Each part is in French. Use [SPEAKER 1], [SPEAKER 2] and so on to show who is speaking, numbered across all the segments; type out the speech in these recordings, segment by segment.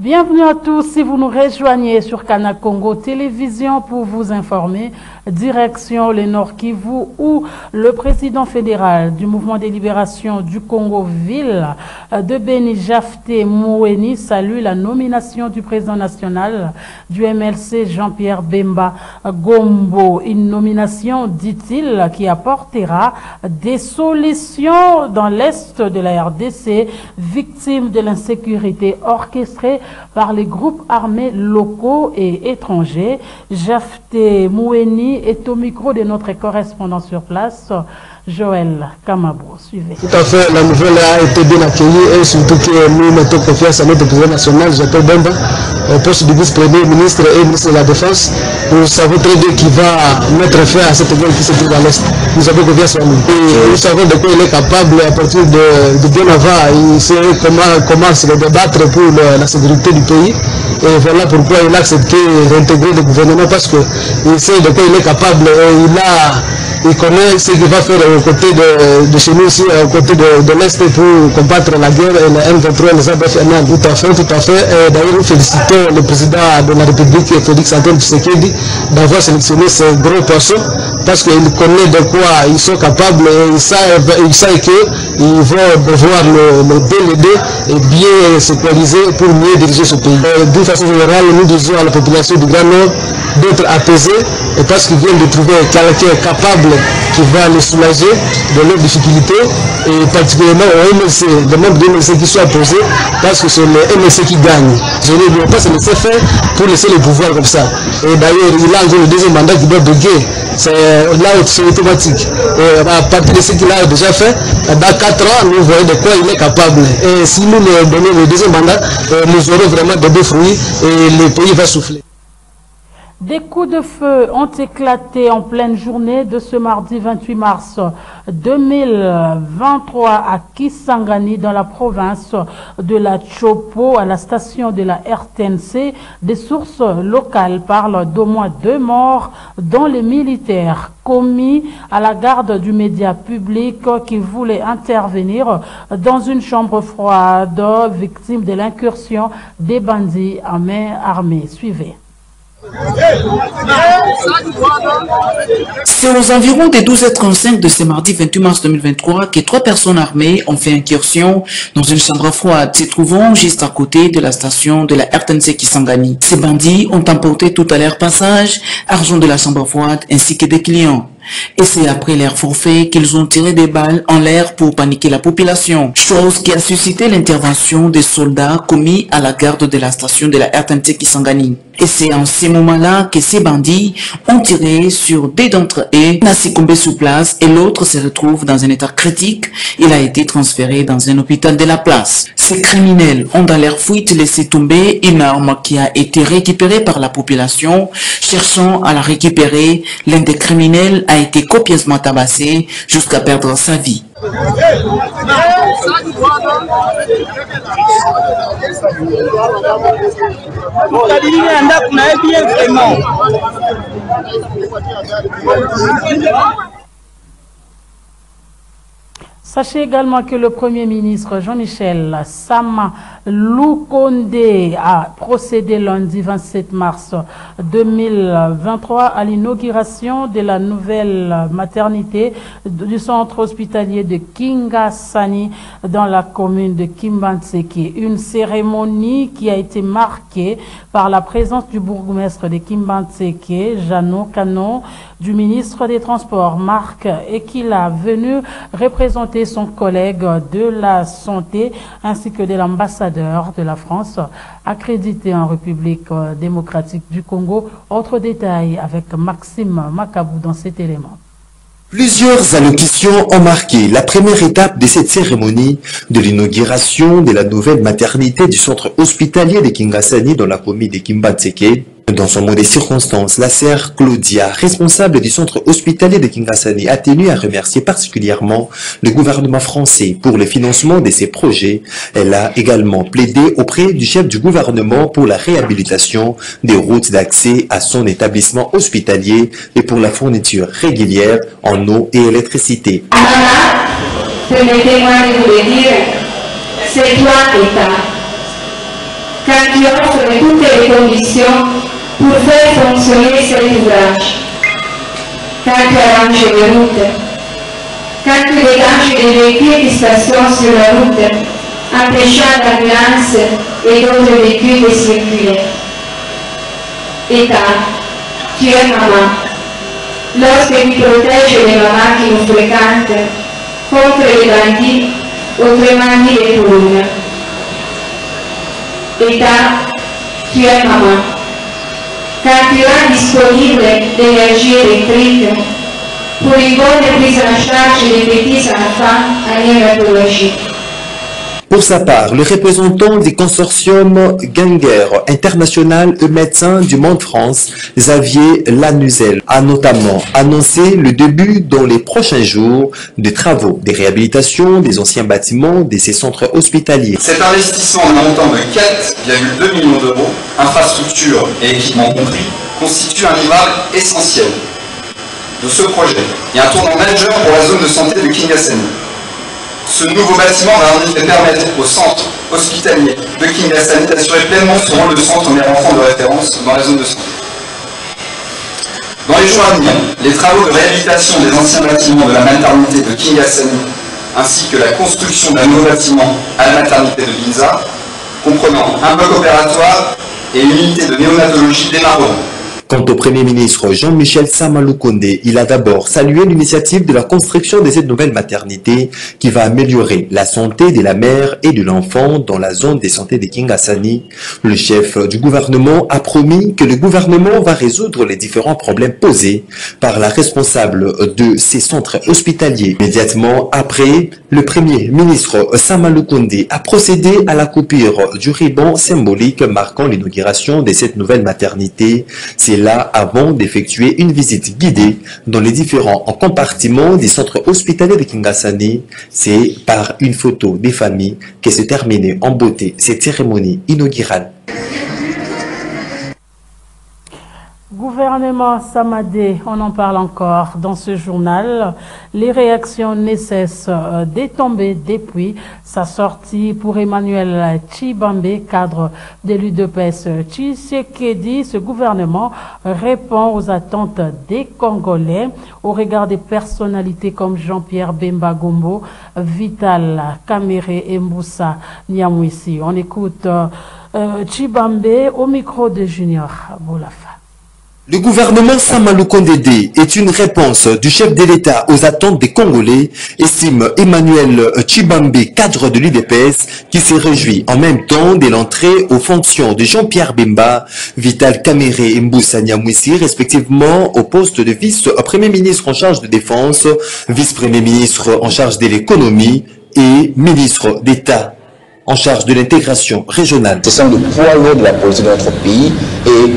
[SPEAKER 1] Bienvenue à tous si vous nous rejoignez sur Canal Congo Télévision pour vous informer. Direction le Nord Kivu où le président fédéral du mouvement de libération du Congo-Ville de Beni Jafté Moueni salue la nomination du président national du MLC Jean-Pierre Bemba Gombo. Une nomination, dit-il, qui apportera des solutions dans l'est de la RDC, victime de l'insécurité orchestrée par les groupes armés locaux et étrangers. Jafté Moueni est au micro de notre correspondant sur place, Joël Kamabo. Suivez.
[SPEAKER 2] Tout à fait, la nouvelle a été bien accueillie et surtout que nous mettons confiance à notre président national, Jean-Pierre Bemba, au poste du vice-premier ministre et ministre de la Défense. Nous savons très bien qu'il va mettre fin à cette guerre qui se trouve à l'Est. Nous avons confiance en lui. Et nous savons de quoi il est capable à partir de bien avant. Il sait comment se débattre pour la sécurité du pays. Et voilà pourquoi il a accepté d'intégrer le gouvernement parce qu'il sait de quoi il est capable. Il connaît ce qu'il va faire aux côtés de chez nous ici, aux côtés de l'Est pour combattre la guerre et le M23 et les ABFNL. Tout à fait. D'ailleurs, nous félicitons le président de la République, Félix Antoine Tshisekedi, d'avoir sélectionné ces gros poissons parce qu'il connaît de quoi ils sont capables et il sait qu'ils vont devoir l'aider et bien se coaliser pour mieux diriger ce pays. D'une façon générale, nous disons à la population du Grand Nord d'être apaisée et parce qu'ils viennent de trouver quelqu'un capable qui va les soulager de leurs difficultés et particulièrement au MLC, le membre du MLC qui soit posé parce que c'est le MLC qui gagne. Je ne veux pas se laisser faire pour laisser le pouvoir comme ça. Et d'ailleurs, il a encore le deuxième mandat qui doit briguer. C'est automatique. Et à partir de ce qu'il a déjà fait, dans 4 ans, nous voyons de quoi il est capable. Et si nous lui donnons le deuxième mandat, nous aurons vraiment de beaux fruits et le pays va souffler.
[SPEAKER 1] Des coups de feu ont éclaté en pleine journée de ce mardi 28 mars 2023 à Kisangani dans la province de la Chopo à la station de la RTNC. Des sources locales parlent d'au moins 2 morts dont les militaires commis à la garde du média public qui voulait intervenir dans une chambre froide victime de l'incursion des bandits à main armée. Suivez.
[SPEAKER 3] C'est aux environs des 12h35 de ce mardi 28 mars 2023 que 3 personnes armées ont fait incursion dans une chambre froide se trouvant juste à côté de la station de la RTNC Kisangani. Ces bandits ont emporté tout à leur passage argent de la chambre froide ainsi que des clients. Et c'est après leur forfait qu'ils ont tiré des balles en l'air pour paniquer la population, chose qui a suscité l'intervention des soldats commis à la garde de la station de la RTNC Kisangani. Et c'est en ces moments-là que ces bandits ont tiré sur 2 d'entre eux, l'un a succombé sur place et l'autre se retrouve dans un état critique. Il a été transféré dans un hôpital de la place. Ces criminels ont dans leur fuite laissé tomber une arme qui a été récupérée par la population. Cherchant à la récupérer, l'un des criminels a été copieusement tabassé jusqu'à perdre sa vie.
[SPEAKER 1] Sachez également que le Premier ministre Jean-Michel Sama Lukonde a procédé lundi 27 mars 2023 à l'inauguration de la nouvelle maternité du centre hospitalier de Kingasani dans la commune de Kimbantseke. Une cérémonie qui a été marquée par la présence du bourgmestre de Kimbantseke, Jeannot Canon, du ministre des Transports, Marc, et qu'il a venu représenter son collègue de la santé ainsi que de l'ambassadeur de la France accrédité en République démocratique du Congo. Autre détail avec Maxime Makabou dans cet élément.
[SPEAKER 4] Plusieurs allocutions ont marqué la première étape de cette cérémonie de l'inauguration de la nouvelle maternité du centre hospitalier de Kingasani dans la commune de Kimbantseke. Dans son mot des circonstances, la sœur Claudia, responsable du centre hospitalier de Kingasani, a tenu à remercier particulièrement le gouvernement français pour le financement de ces projets. Elle a également plaidé auprès du chef du gouvernement pour la réhabilitation des routes d'accès à son établissement hospitalier et pour la fourniture régulière en eau et électricité.
[SPEAKER 5] Permettez-moi de vous le dire, c'est toi, État. quand tu offres toutes les conditions pour faire fonctionner cet ouvrage, quand tu arranges les routes, quand tu dégages les véhicules qui stationnent sur la route, empêchant l'ambulance et d'autres véhicules de circuler. État, tu es maman. Lorsque tu protèges les mamans qui nous fréquentent contre les bandits, autrement dit les poules. État, tu es maman. Quand tu rends disponible l'énergie électrique pour une bonne prise en charge des petits enfants en néonatologie.
[SPEAKER 4] Pour sa part, le représentant des consortiums Ganger International et Médecins du Monde France, Xavier Lanuzel, a notamment annoncé le début dans les prochains jours des travaux de réhabilitation des anciens bâtiments de ces centres hospitaliers.
[SPEAKER 6] Cet investissement d'un montant de 4,2 millions d'euros, infrastructures et équipements compris, constitue un livrable essentiel de ce projet et un tournant majeur pour la zone de santé de Kingasani. Ce nouveau bâtiment va en effet permettre au centre hospitalier de Kingasani d'assurer pleinement son rôle de centre mère enfant de référence dans la zone de santé. Dans les jours à venir, les travaux de réhabilitation des anciens bâtiments de la maternité de Kingasani ainsi que la construction d'un nouveau bâtiment à la maternité de Ginza, comprenant un bloc opératoire et une unité de néonatologie démarreront.
[SPEAKER 4] Quant au Premier ministre Jean-Michel Sama Lukonde, il a d'abord salué l'initiative de la construction de cette nouvelle maternité qui va améliorer la santé de la mère et de l'enfant dans la zone de santé de Kingasani. Le chef du gouvernement a promis que le gouvernement va résoudre les différents problèmes posés par la responsable de ces centres hospitaliers. Immédiatement après, le Premier ministre Sama Lukonde a procédé à la coupure du ruban symbolique marquant l'inauguration de cette nouvelle maternité. C'est là avant d'effectuer une visite guidée dans les différents compartiments des centres hospitaliers de Kingasani. C'est par une photo des familles que s'est terminée en beauté cette cérémonie inaugurale.
[SPEAKER 1] Gouvernement Samadé, on en parle encore dans ce journal. Les réactions ne cessent d'étomber depuis sa sortie pour Emmanuel Tshibambe, cadre de l'UDPS Tshisekedi. Ce gouvernement répond aux attentes des Congolais au regard des personnalités comme Jean-Pierre Bemba Gombo, Vital Kamere et Moussa Nyamwisi. On écoute Tshibambe au micro de Junior Boulafa.
[SPEAKER 4] Le gouvernement Sama Lukonde est une réponse du chef de l'État aux attentes des Congolais, estime Emmanuel Tshibambe, cadre de l'UDPS, qui s'est réjoui en même temps de l'entrée aux fonctions de Jean-Pierre Bemba, Vital Kamere et Moussa Nyamwisi, respectivement au poste de vice-premier ministre en charge de défense, vice-premier ministre en charge de l'économie et ministre d'État en charge de l'intégration régionale.
[SPEAKER 7] Ce sont le poids lourd de la politique de notre pays et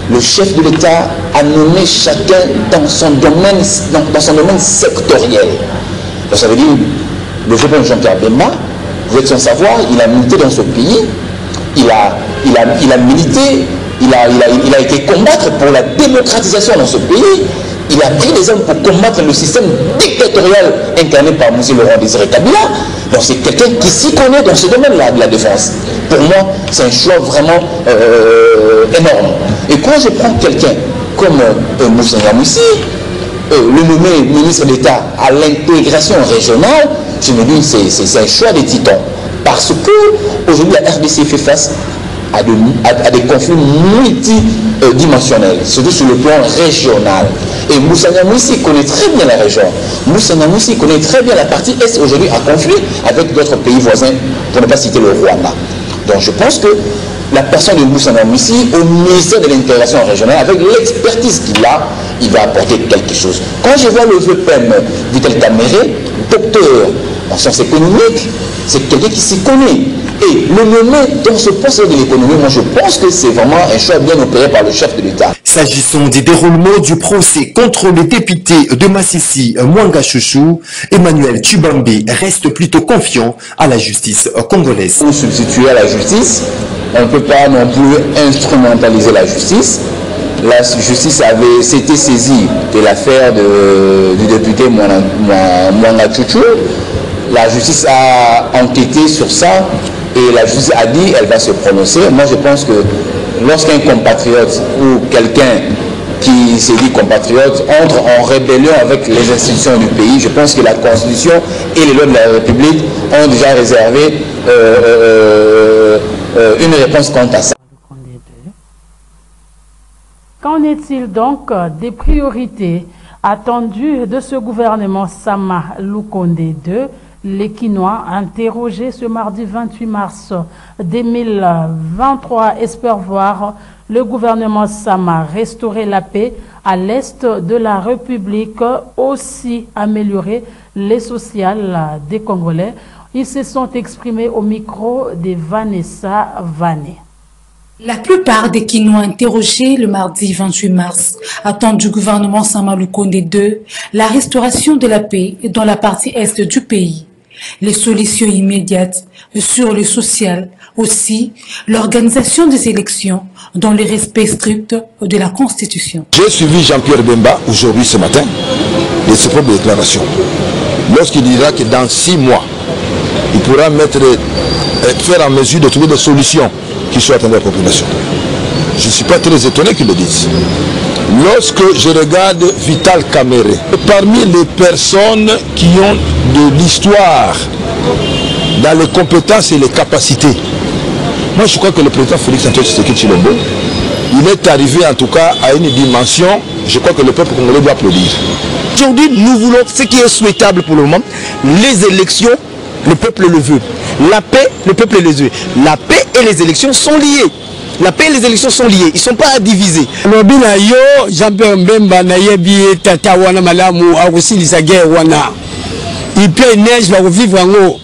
[SPEAKER 7] le chef de l'État a nommé chacun dans son domaine sectoriel. Donc ça veut dire, le jeune Jean-Pierre Bemba, vous êtes sans savoir, il a milité dans ce pays, il a milité, il a été combattre pour la démocratisation dans ce pays, il a pris des hommes pour combattre le système dictatorial incarné par M. Laurent Désiré Kabila. Donc c'est quelqu'un qui s'y connaît dans ce domaine-là de la défense. Pour moi, c'est un choix vraiment énorme. Et quand je prends quelqu'un comme Moussa Nyamwisi, le nommé ministre d'État à l'intégration régionale, je me dis c'est un choix des titans. Parce que aujourd'hui la RDC fait face à des conflits multidimensionnels, surtout sur le plan régional. Et Moussa Nyamwisi connaît très bien la région. Moussa Nyamwisi connaît très bien la partie Est aujourd'hui en conflit avec d'autres pays voisins, pour ne pas citer le Rwanda. Donc je pense que la personne de Moussa Nyamwisi au ministère de l'intégration régionale, avec l'expertise qu'il a, il va apporter quelque chose. Quand je vois le VPM Vital Kamere, docteur en sciences économiques, c'est quelqu'un qui s'y connaît. Et le nommer dans ce poste de l'économie, moi je pense que c'est vraiment un choix bien opéré par le chef de l'État.
[SPEAKER 4] S'agissant du déroulement du procès contre le député de Massissi, Mwanga Chouchou, Emmanuel Tshibambe reste plutôt confiant à la justice congolaise.
[SPEAKER 7] Pour substituer à la justice, on ne peut pas non plus instrumentaliser la justice. La justice s'était saisie de l'affaire du député Mwanga Chouchou. La justice a enquêté sur ça Et la justice a dit, elle va se prononcer. Moi, je pense que lorsqu'un compatriote ou quelqu'un qui se dit compatriote entre en rébellion avec les institutions du pays, je pense que la Constitution et les lois de la République ont déjà réservé une réponse quant à ça.
[SPEAKER 1] Qu'en est-il donc des priorités attendues de ce gouvernement Sama Lukonde II? Les Quinois, interrogés ce mardi 28 mars 2023, espèrent voir le gouvernement Sama restaurer la paix à l'est de la République, aussi améliorer les sociales des Congolais. Ils se sont exprimés au micro de Vanessa Vané.
[SPEAKER 8] La plupart des Quinois interrogés le mardi 28 mars attendent du gouvernement Sama Lukonde II la restauration de la paix dans la partie est du pays, les solutions immédiates sur le social, aussi l'organisation des élections dans le respect strict de la Constitution.
[SPEAKER 9] J'ai suivi Jean-Pierre Bemba aujourd'hui ce matin de ses propres déclarations. Lorsqu'il dira que dans 6 mois, il pourra faire en mesure de trouver des solutions qui soient attendues à la population. Je ne suis pas très étonné qu'ils le disent. Lorsque je regarde Vital Kamerhe, parmi les personnes qui ont de l'histoire dans les compétences et les capacités, moi je crois que le président Félix Antoine Tshisekedi Tshilombo, il est arrivé en tout cas à une dimension, je crois que le peuple congolais doit applaudir.
[SPEAKER 10] Aujourd'hui, nous voulons ce qui est souhaitable pour le moment, les élections, le peuple le veut. La paix, le peuple le veut. La paix et les élections sont liées. La paix et les élections sont liées, ils ne sont pas à diviser.
[SPEAKER 11] Lobina yo Jean-Pierre Mbemba na yebi tata wana malamu akusilisa guerre wana. Il peut neige va revivre ngo.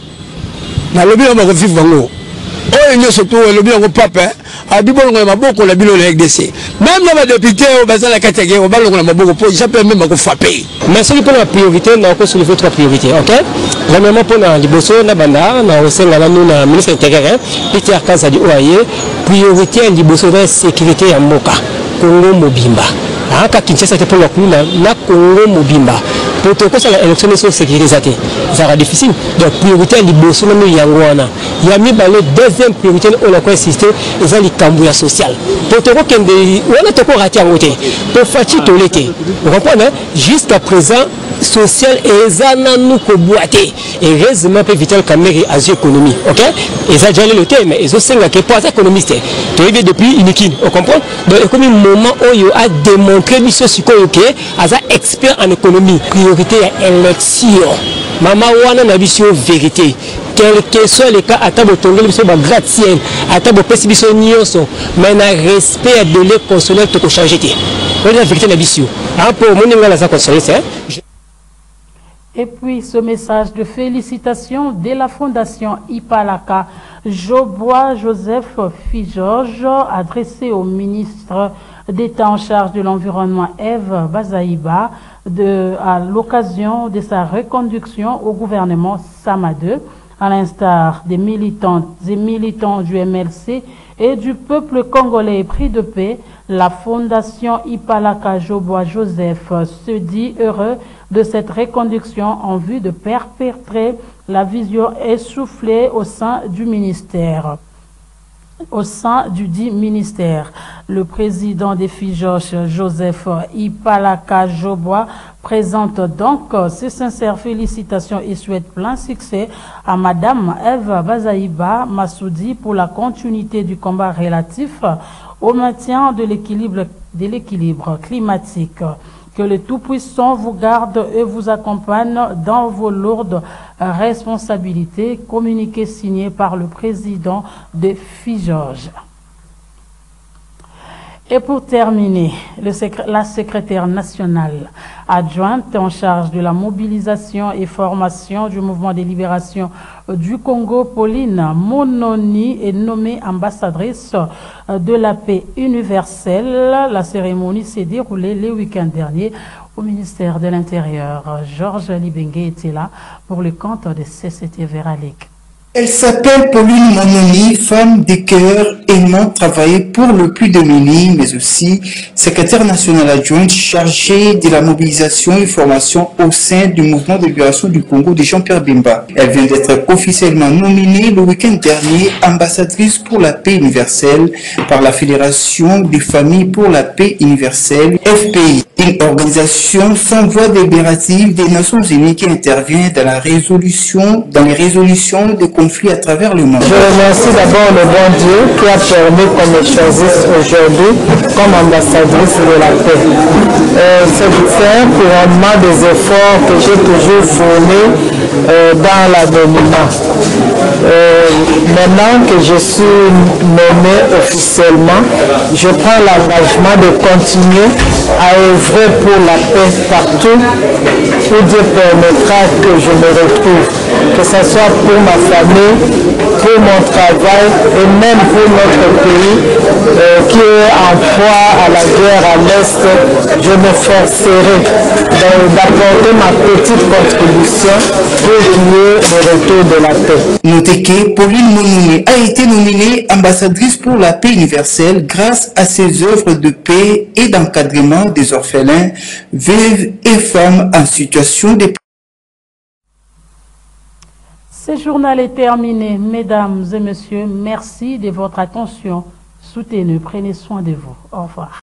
[SPEAKER 11] Na lobina va revivre ngo. Oyo nyo surtout lobina ngo papa abibolo ngo maboko la bilo na RDC. Même na député au bazan la catégorie au balongo na maboko pour Jean-Pierre Mbemba ko frapper.
[SPEAKER 12] Mais c'est pour la priorité na ko soulever 3 priorités, OK? Premièrement pour na liboso na banda na osenga na na ministre intérieur Peter Kazadi Oaye. Priorité liboso na sécurité ya mboka Congo mobimba aka Kinshasa te pour la kuna na Congo mobimba pour to ko sala élection sur sécurité zate ça sera difficile donc priorité liboso na yango wana ya mi balé deuxième priorité on a ko insister eza likambo ya social pour to ko kende wana to ko raté ngote to fati to l'été vous comprenez jusqu'à présent social et ezana nous ko boité et heureusement peut Vital Kamerhe azio économie OK et ça déjà le thème et zo senga que pas économiste to yé depuis Inikine on comprend donc comme moment où a démontré biso sikoyo que aza expert en économie priorité à élection mama wana na biso vérité quel que soit le cas atabo tongeli biso ba gratte-ciel atabo pesi biso nyonso mais na respect de les consulaire to ko changer té la vérité na biso pour moninga la za consulaire c'est.
[SPEAKER 1] Et puis ce message de félicitations de la Fondation Ipalaka Jobois Joseph Figeorge adressé au ministre d'État en charge de l'environnement Eve Bazaïba à l'occasion de sa reconduction au gouvernement Sama II, à l'instar des militantes et militants du MLC et du peuple congolais pris de paix. La Fondation Ipalaka Jobois Joseph se dit heureux de cette reconduction en vue de perpétrer la vision essoufflée au sein du ministère. Au sein du dit ministère, le président des Figeorge, Joseph Ipalaka Jobois, présente donc ses sincères félicitations et souhaite plein succès à Madame Eve Bazaïba Massoudi pour la continuité du combat relatif au maintien de l'équilibre climatique. Que le Tout-Puissant vous garde et vous accompagne dans vos lourdes responsabilités. Communiqué signé par le président de Figeorge. Et pour terminer, la secrétaire nationale adjointe en charge de la mobilisation et formation du mouvement de libération du Congo, Pauline Mononi, est nommée ambassadrice de la paix universelle. La cérémonie s'est déroulée le week-end dernier au ministère de l'Intérieur. Georges Libengue était là pour le compte de CCT Véralique.
[SPEAKER 13] Elle s'appelle Pauline Mononi, femme de cœur aimant travailler pour le plus démuni, mais aussi secrétaire nationale adjointe chargée de la mobilisation et formation au sein du mouvement de libération du Congo de Jean-Pierre Bemba. Elle vient d'être officiellement nominée le week-end dernier ambassadrice pour la paix universelle par la Fédération des familles pour la paix universelle, FPI, une organisation sans voix délibérative des Nations Unies qui intervient dans les résolutions de conflits à travers le monde.
[SPEAKER 14] Je remercie d'abord le bon Dieu qui a permis qu'on me choisisse aujourd'hui comme ambassadrice de la paix. C'est un couronnement des efforts que j'ai toujours fournis dans l'anonymat. Maintenant que je suis nommé officiellement, je prends l'engagement de continuer à œuvrer pour la paix partout où Dieu permettra que je me retrouve, que ce soit pour ma famille, pour mon travail et même pour notre pays qui est en proie à la guerre à l'Est. Je m'efforcerai d'apporter ma petite contribution pour qu'il y ait le retour de la paix.
[SPEAKER 13] Notez que Pauline Mononi a été nominée ambassadrice pour la paix universelle grâce à ses œuvres de paix et d'encadrement des orphelins, veuves et femmes en situation de...
[SPEAKER 1] Ce journal est terminé. Mesdames et messieurs, merci de votre attention. Soutenez, prenez soin de vous. Au revoir.